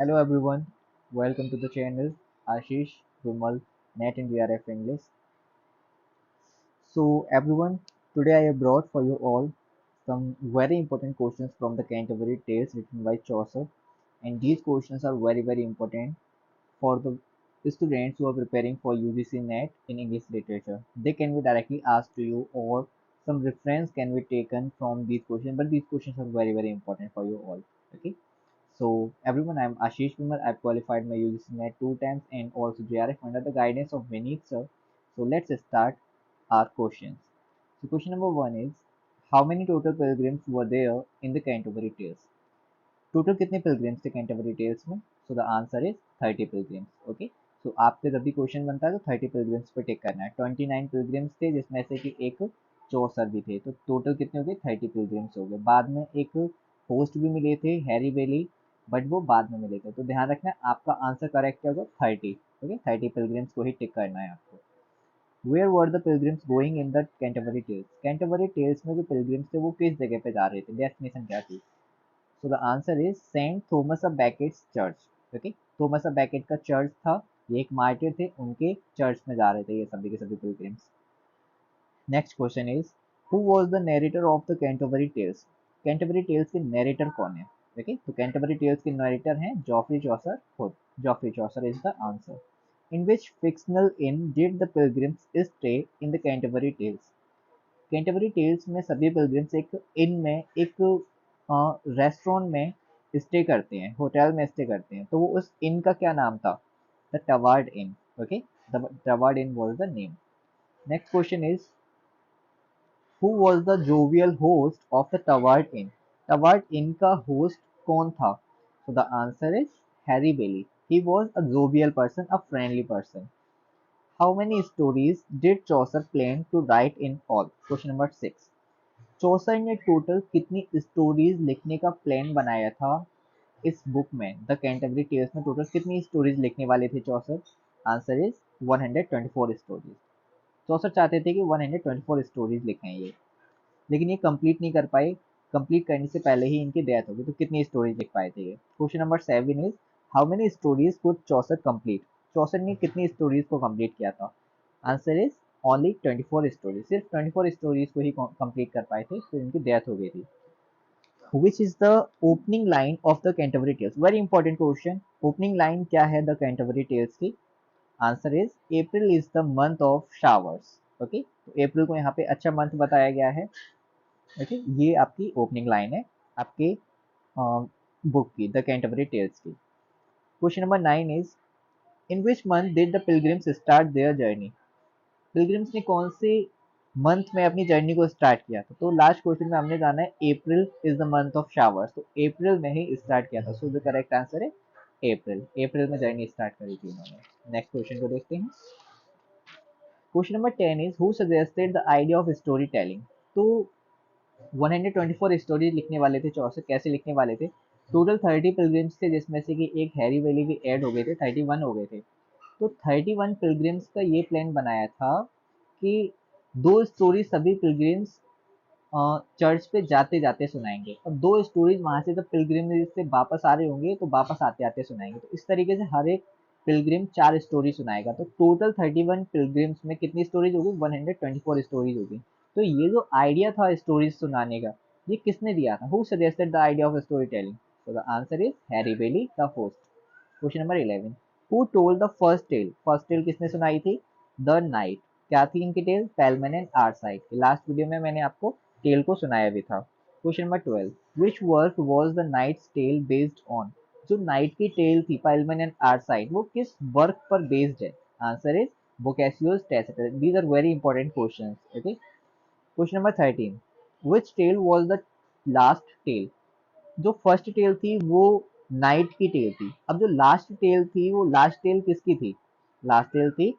Hello everyone, welcome to the channel Ashish, Vimal, Net and VRF English. So everyone, today I have brought for you all some very important questions from the Canterbury Tales written by Chaucer, and these questions are very important for the students who are preparing for UGC NET in English literature. They can be directly asked to you or some reference can be taken from these questions, but these questions are very important for you all. Okay. So everyone, I'm Ashish Vimal. I've qualified my UGC NET two times and also JRF under the guidance of Vineet sir. So let's start our questions. So question number one is, how many total pilgrims were there in the Canterbury Tales? Total कितने pilgrims थे Canterbury Tales में? So the answer is 30 pilgrims. Okay, so आपके जब भी question बनता है तो 30 pilgrims पे टिक करना है. 29 पिलग्रिम्स थे जिसमें से कि एक चौसर भी थे, तो टोटल कितने हो गए? 30 पिलग्रिम्स हो गए. बाद में एक होस्ट भी मिले थे, हैरी बेली, बट वो बाद में मिले थे. तो ध्यान रखना आपका आंसर करेक्ट होगा 30. ओके, 30 पिलग्रिम्स को ही टिक करना है आपको. Where were the pilgrims going in the Canterbury Tales? Canterbury Tales में जो पिलग्रिम्स थे वो किस जगह पे जा रहे थे? डेस्टिनेशन क्या थी? So the answer is Saint Thomas of Becket's Church. Okay, Thomas of baked का चर्च था, ये एक मार्टिर थे, उनके चर्च में जा रहे थे ये सभी के सभी pilgrims. Next question is, who was the narrator of the Canterbury Tales? Canterbury Tales के नरेटर कौन है? ओके, तो कैंटरबरी टेल्स के नरेटर हैं जॉफरी चौसर खुद. Geoffrey Chaucer is the answer. In which fictional inn did the pilgrims stay in the Canterbury Tales? Canterbury Tales में सभी pilgrims एक इन में एक रेस्टोरेंट में स्टे करते हैं, होटल में स्टे करते हैं, तो वो उस इन का क्या नाम था? The Tabard Inn. Okay, the Tabard Inn was the name. Next question is, who was the jovial host of the Tabard Inn? Tabard Inn का होस्ट कौन था? So the answer is Harry Bailly. He was a jovial person, a friendly person. How many stories did Chaucer plan to write in all? Question number 6. Chaucer ने total कितनी stories लिखने का plan बनाया था इस बुक में? The Canterbury Tales में total कितनी स्टोरीज लिखने वाले थे Chaucer? Answer is 124 stories. Chaucer चाहते थे कि 124 स्टोरीज लिखें ये, लेकिन ये कंप्लीट नहीं कर पाए. कंप्लीट करने से पहले ही इनकी डेथ हो गई, तो कितनी स्टोरीज लिख पाए थे ये? Question number 7 is, how many stories could Chaucer complete? Chaucer ने कितनी स्टोरीज को कंप्लीट किया था? Answer is only 24 stories. सिर्फ 24 स्टोरीज को ही कंप्लीट कर पाए थे, तो इनकी डेथ हो गई थी. Which is the opening line of the Canterbury Tales? Very important question. Opening line क्या है the Canterbury Tales की? Answer is April is the month of showers. Okay, तो अप्रैल को यहाँ पे अच्छा मंथ बताया गया है. ओके, ये आपकी ओपनिंग लाइन है आपके बुक की, द कैंटरबरी टेल्स की. Question number 9 is, in which month did the pilgrims start their journey? Pilgrims ने कौन से मंथ में अपनी जर्नी को स्टार्ट किया था? तो लास्ट क्वेश्चन में हमने जाना है April is the month of showers, तो अप्रैल में ही स्टार्ट किया था. सो द करेक्ट आंसर है अप्रैल. अप्रैल में जर्नी स्टार्ट करी थी उन्होंने. नेक्स्ट क्वेश्चन को देखते हैं. Question number 10 is, who suggested the idea of story telling? तो 124 स्टोरीज लिखने वाले थे चौसर. कैसे लिखने वाले थे? टोटल 30 पिलग्रिम्स थे जिसमें से कि एक हैरी वैली भी ऐड हो गए थे, 31 हो गए थे. तो 31 पिलग्रिम्स का ये प्लान बनाया था कि दो स्टोरी सभी पिलग्रिम्स चर्च पे जाते जाते सुनाएंगे, और दो स्टोरीज वहां से जब पिलग्रिम से वापस आ रहे होंगे तो वापस आते आते सुनाएंगे. तो इस तरीके से हर एक पिलग्रिम 4 स्टोरी सुनाएगा. तो टोटल 31 पिलग्रिम्स में कितनी स्टोरीज होगी? 124 स्टोरीज होगी. तो ये जो आइडिया था स्टोरीज सुनाने का, ये किसने दिया था? Who suggested the idea of story telling? So the answer is Harry Bailey, the host. Question number 11, who told the first tale? First tale किसने सुनाई थी? The knight. क्या थी इनकी tale? Palamon and Arcite. Last video में मैंने आपको tale को सुनाया भी था. Question number 12, which work was the knight's tale based on? जो नाइट की टेल थी पेलमैन एंड आर्साइड, वो किस वर्क पर बेस्ड है? Answer is Boccaccio's Teseida. These are very important question. Okay, question number 13, which tale was the last tale? जो first tale थी वो नाइट की टेल थी. अब जो लास्ट टेल थी वो लास्ट टेल किसकी थी? लास्ट टेल थी,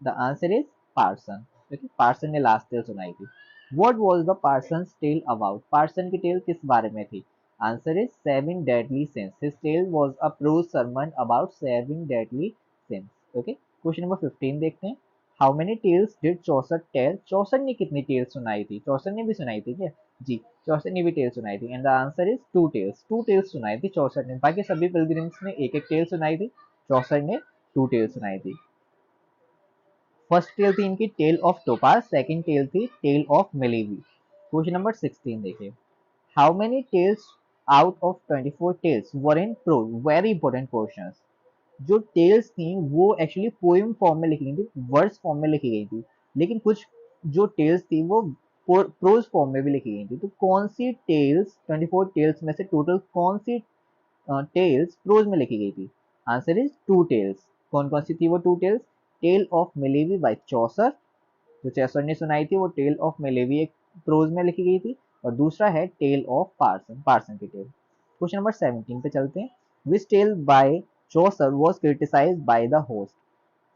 द आंसर इज पार्सन. देखिए, पार्सन ने लास्ट टेल सुनाई थी. What was the parson tale about? Parson की टेल किस बारे में थी? Answer is seven deadly sins. His tale was a prose sermon about seven deadly sins. Okay, question number 15 देखते हैं. How many tales did Chaucer tell? Chaucer ने कितनी tales सुनाई थी? चौसर ने भी सुनाई थी क्या? जी, चौसठ ने भी टेल सुनाई थी, and the answer is two tales सुनाई थी चौसठ ने। बाकी सभी पिलग्रिम्स ने एक एक टेल सुनाई थी, चौसठ ने टू टेल सुनाई थी। फर्स्ट टेल थी इनकी tale of Thopas, second tale थी tale of Melibee. Question number 16 देखिए, how many tales out of 24 tales were in prose? Very important question. जो टेल्स थी वो एक्चुअली पोएम फॉर्म में लिखी गई थी, वर्स फॉर्म में लिखी गई थी, लेकिन कुछ जो टेल्स थी वो प्रोज फॉर्म में भी लिखी गई थी। तो कौन सी टेल्स, 24 टेल्स में से टोटल कौन सी टेल्स प्रोज में लिखी गई थी? Answer is two tales. कौन कौन सी थी वो two tales? Tale of Melibee by Chaucer, जो चौसर ने सुनाई थी, वो टेल ऑफ मिलेवी एक प्रोज में लिखी गई थी, और दूसरा है टेल ऑफ पार्सन, पार्सन की टेल। क्वेश्चन नंबर 17 पे चलते हैं। Which tale by Chaucer was criticize by the host?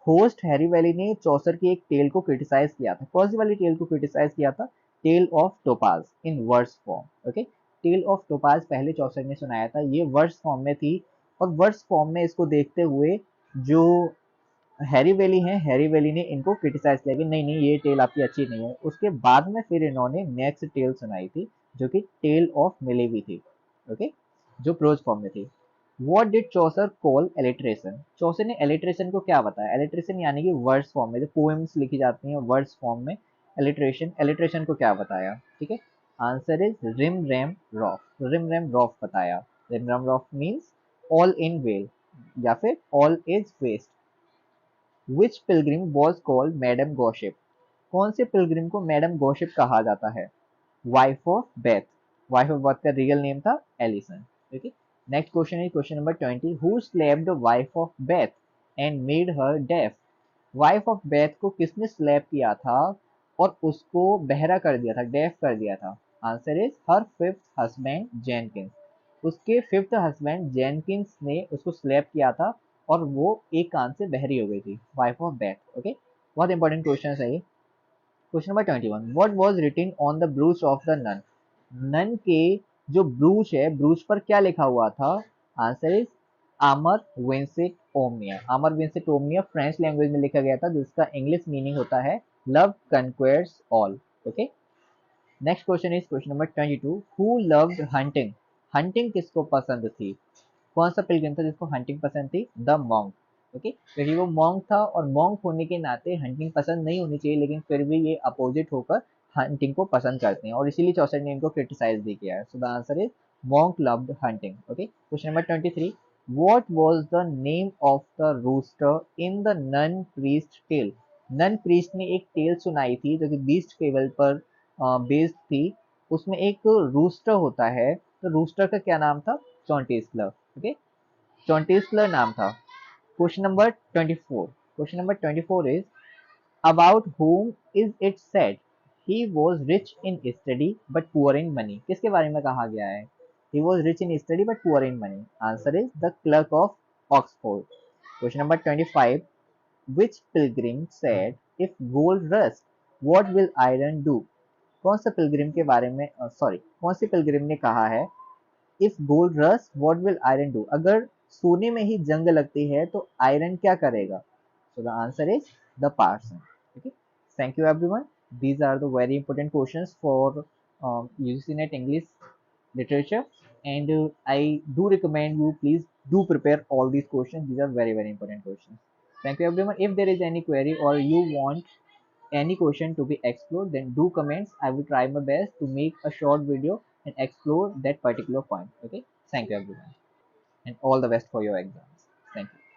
Host Harry Bailey ने चौसर की एक टेल को क्रिटिसाइज किया था। कौन सी वाली टेल को क्रिटिसाइज किया था? Tale of Thopas in verse form. Okay, tale of Thopas पहले चौसर ने सुनाया था, ये वर्स फॉर्म में थी, और वर्स फॉर्म में इसको देखते हुए जो हैरी वैली हैं, हैरी वैली ने इनको क्रिटिसाइज किया कि नहीं नहीं ये टेल आपकी अच्छी नहीं है। उसके बाद में फिर इन्होंने नेक्स्ट टेल सुनाई थी, जो कि टेल ऑफ मिलेवी थी। ओके, जो प्रोज फॉर्म में थी। What did Chaucer call alliteration? Chaucer ने एलिट्रेशन को क्या बताया? एलिट्रेशन यानी कि वर्ड्स फॉर्म में, जो पोएम्स लिखी जाती हैं वर्ड्स फॉर्म में, एलिट्रेशन, एलिट्रेशन को क्या बताया? ठीक है, answer is rum ram ruf, rum ram ruf बताया। Rum ram ruf means all in well, या फिर all is waste. Which pilgrim was called madam gossip? कौन से पिलग्रिम को मैडम गॉशिप कहा जाता है? Wife of Bath, wife of Bath का रियल नेम था एलिसन। ठीक है, नेक्स्ट क्वेश्चन है question number 20, who slapped wife of Bath and made her deaf? Wife of Bath को किसने स्लैप किया था और उसको बहरा कर दिया था, डेफ कर दिया था? Answer is her fifth husband Jenkins. उसके फिफ्थ हस्बैंड जेनकिंस ने उसको स्लैप किया था, और वो एक कान से बहरी हो गई थी, वाइफ ऑफ बेथ। ओके, बहुत इंपॉर्टेंट क्वेश्चन है ये। Question number 21, what was written on the brooch of the nun? Nun के जो ब्रूच है, ब्रूच पर क्या लिखा हुआ था? आंसर इज आमर विंसेट ओमिया। आमर विंसेट ओमिया फ्रेंच लैंग्वेज में लिखा गया था, जिसका इंग्लिश मीनिंग होता है love conquers all. Okay, next question is question number 22, who loved hunting? Hunting किसको पसंद थी? कौन सा पिलग्रिम था जिसको हंटिंग पसंद थी? The monk. ओके, क्योंकि वो मॉन्क था, और मॉन्क होने के नाते हंटिंग पसंद नहीं होनी चाहिए, लेकिन फिर भी ये अपोजिट होकर हंटिंग को पसंद करते हैं, और इसीलिए चौसठ ने इनको क्रिटिसाइज भी किया है। So the answer is monk loved hunting. Okay, question number 23, what was the name of the rooster in the nun priest tale? Nun priest ने एक टेल सुनाई थी जो कि बीस्ट फेबल पर बेस्ड थी। उसमें एक रूस्टर होता है, तो रूस्टर का क्या नाम था? चॉन्टिस्लर। ओके, चॉन्टिस्लर नाम था। Question number 24, question number 24 is about whom is it said he was rich in study but poor in money? किसके बारे में कहा गया है he was rich in study but poor in money? Answer is the clerk of Oxford. Question number 25, which Pilgrim said if gold rust what will iron do? कौन सा Pilgrim के बारे में, सॉरी, कौन सी पिलग्रिम ने कहा है if gold rust what will iron do? अगर सोने में ही जंग लगती है तो आयरन क्या करेगा? So the answer is the Parson. Okay, thank you everyone. These are the very important questions for UGC NET English literature, and I do recommend you please do prepare all these questions. These are very very important questions. Thank you everyone. If there is any query or you want any question to be explored, then do comments. I will try my best to make a short video and explore that particular point. Okay, thank you everyone, and all the best for your exams. Thank you.